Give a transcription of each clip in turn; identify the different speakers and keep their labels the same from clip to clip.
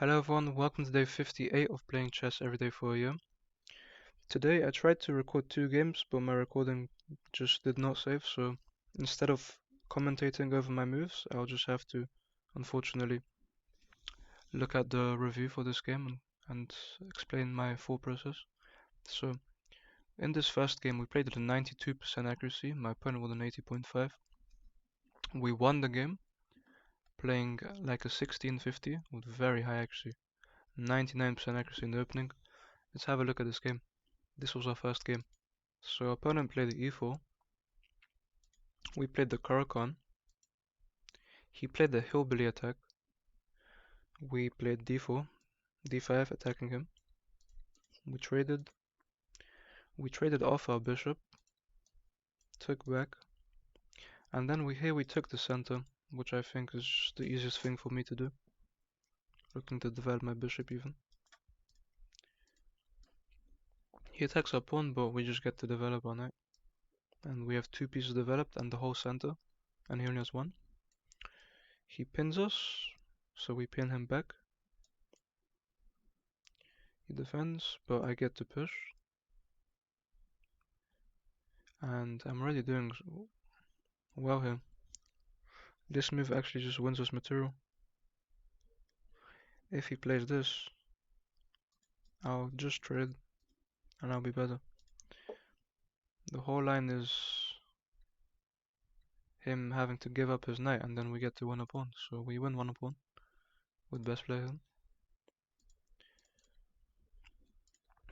Speaker 1: Hello everyone, welcome to day 58 of playing chess every day for a year. Today I tried to record two games, but my recording just did not save, so instead of commentating over my moves, I'll just have to, unfortunately, look at the review for this game and explain my thought process. So, in this first game we played at a 92% accuracy, my opponent with an 80.5. We won the game, playing like a 1650 with very high accuracy, 99% accuracy in the opening. Let's have a look at this game. This was our first game. So our opponent played the e4. We played the Caro-Kann. He played the hillbilly attack. We played d4, d5 attacking him. We traded. We traded off our bishop, took back, and then we took the center, which I think is just the easiest thing for me to do. Looking to develop my bishop even. He attacks our pawn, but we just get to develop our knight. And we have two pieces developed and the whole center, and he only has one. He pins us, so we pin him back. He defends, but I get to push. And I'm already doing well here. This move actually just wins us material. If he plays this, I'll just trade and I'll be better. The whole line is him having to give up his knight and then we get to win a pawn. So we win one pawn with best player.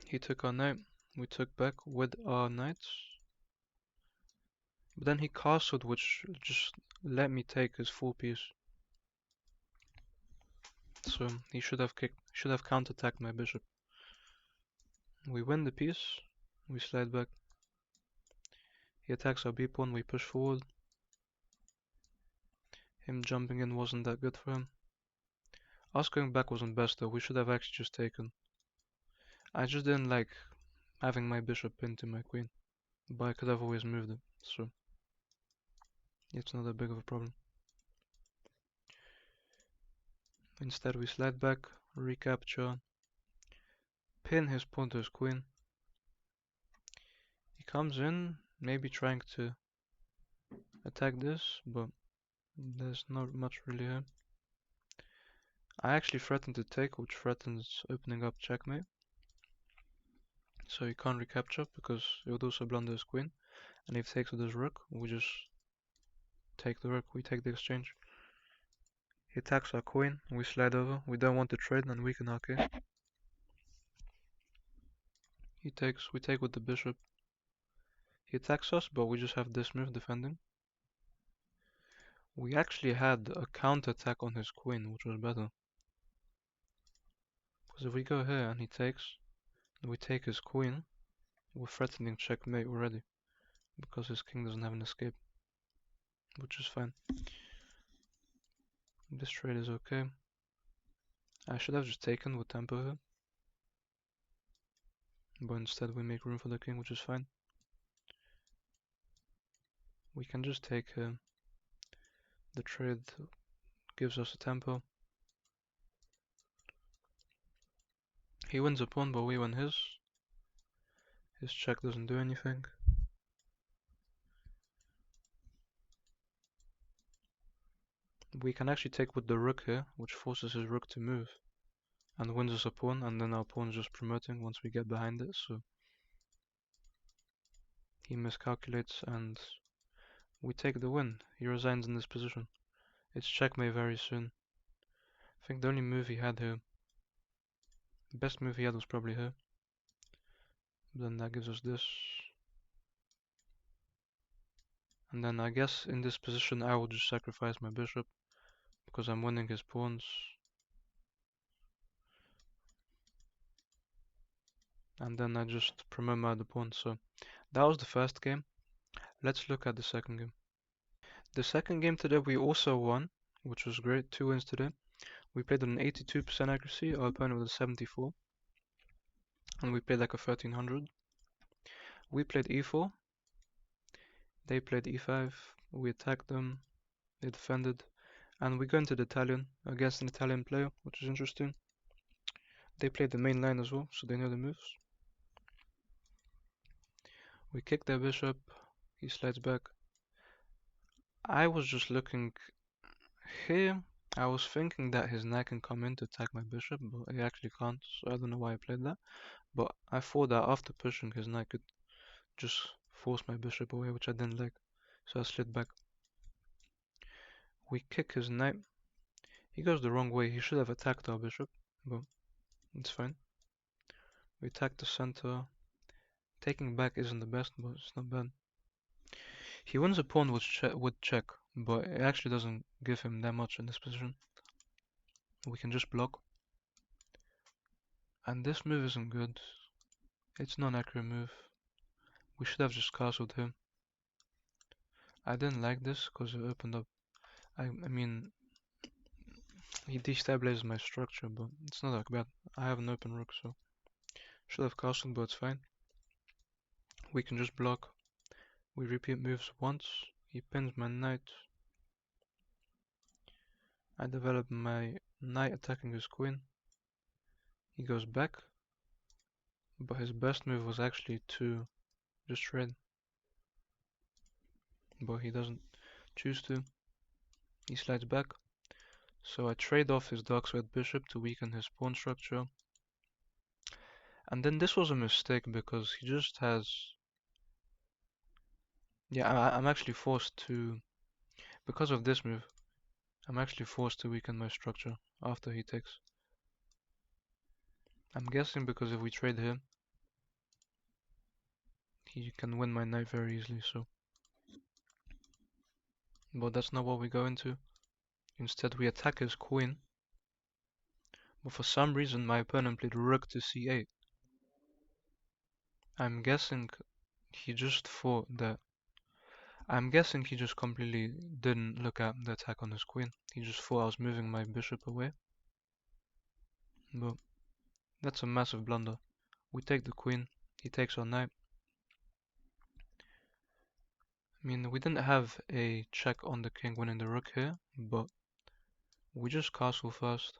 Speaker 1: He took our knight, we took back with our knights. But then he castled, which just let me take his full piece. So he should have counterattacked my bishop. We win the piece, we slide back. He attacks our b pawn, we push forward. Him jumping in wasn't that good for him. Us going back wasn't best though, we should have actually just taken. I just didn't like having my bishop pinned to my queen, but I could have always moved it, so it's not that big of a problem. Instead we slide back, recapture, pin his pawn to his queen. He comes in, maybe trying to attack this, but there's not much really here. I actually threatened to take, which threatens opening up checkmate. So he can't recapture because it would also blunder his queen. And if he takes with his rook, we just take the rook, we take the exchange. He attacks our queen, we slide over, we don't want to trade and weaken our king. He takes, we take with the bishop. He attacks us, but we just have this move defending. We actually had a counter attack on his queen, which was better. Because if we go here and he takes, and we take his queen, we're threatening checkmate already. Because his king doesn't have an escape. Which is fine. This trade is okay. I should have just taken with tempo here. But instead we make room for the king, which is fine. We can just take the trade gives us a tempo. He wins a pawn, but we win his. His check doesn't do anything. We can actually take with the rook here, which forces his rook to move. And wins us a pawn, and then our pawn is just promoting once we get behind it, so he miscalculates and we take the win. He resigns in this position. It's checkmate very soon. I think the only move he had here, the best move he had was probably here. Then that gives us this. And then I guess in this position I will just sacrifice my bishop because I'm winning his pawns. And then I just promote my other pawn. So that was the first game. Let's look at the second game. The second game today we also won, which was great. 2 wins today. We played at an 82% accuracy, our opponent was a 74. And we played like a 1300. We played e4. They played e5. We attacked them. They defended. And we go into the Italian against an Italian player, which is interesting. They played the main line as well, so they know the moves. We kick their bishop, he slides back. I was just looking here. I was thinking that his knight can come in to attack my bishop, but he actually can't, so I don't know why I played that. But I thought that after pushing, his knight could just force my bishop away, which I didn't like, so I slid back. We kick his knight. He goes the wrong way. He should have attacked our bishop, but it's fine. We attack the center. Taking back isn't the best, but it's not bad. He wins a pawn with check, but it actually doesn't give him that much in this position. We can just block. And this move isn't good. It's not an accurate move. We should have just castled him. I didn't like this because it opened up. I mean, he destabilizes my structure, but it's not that bad. I have an open rook, so should have castled, but it's fine. We can just block. We repeat moves once. He pins my knight. I develop my knight attacking his queen. He goes back, but his best move was actually to just trade. But he doesn't choose to. He slides back. So I trade off his dark side bishop to weaken his pawn structure. And then this was a mistake because he just has... Yeah, I'm actually forced to... Because of this move, I'm actually forced to weaken my structure after he takes. I'm guessing because if we trade here, he can win my knight very easily, so... But that's not what we go into. Instead we attack his queen. But for some reason my opponent played rook to c8. I'm guessing he just thought that... I'm guessing he just completely didn't look at the attack on his queen. He just thought I was moving my bishop away. But that's a massive blunder. We take the queen, he takes our knight. I mean, we didn't have a check on the king winning the rook here, but we just castle first.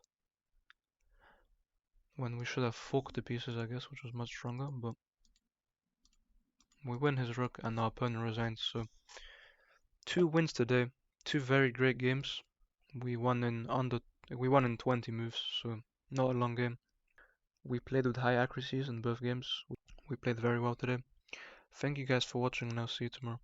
Speaker 1: When we should have forked the pieces, I guess, which was much stronger, but we win his rook and our opponent resigns, so 2 wins today, 2 very great games. We won in 20 moves, so not a long game. We played with high accuracies in both games. We played very well today. Thank you guys for watching and I'll see you tomorrow.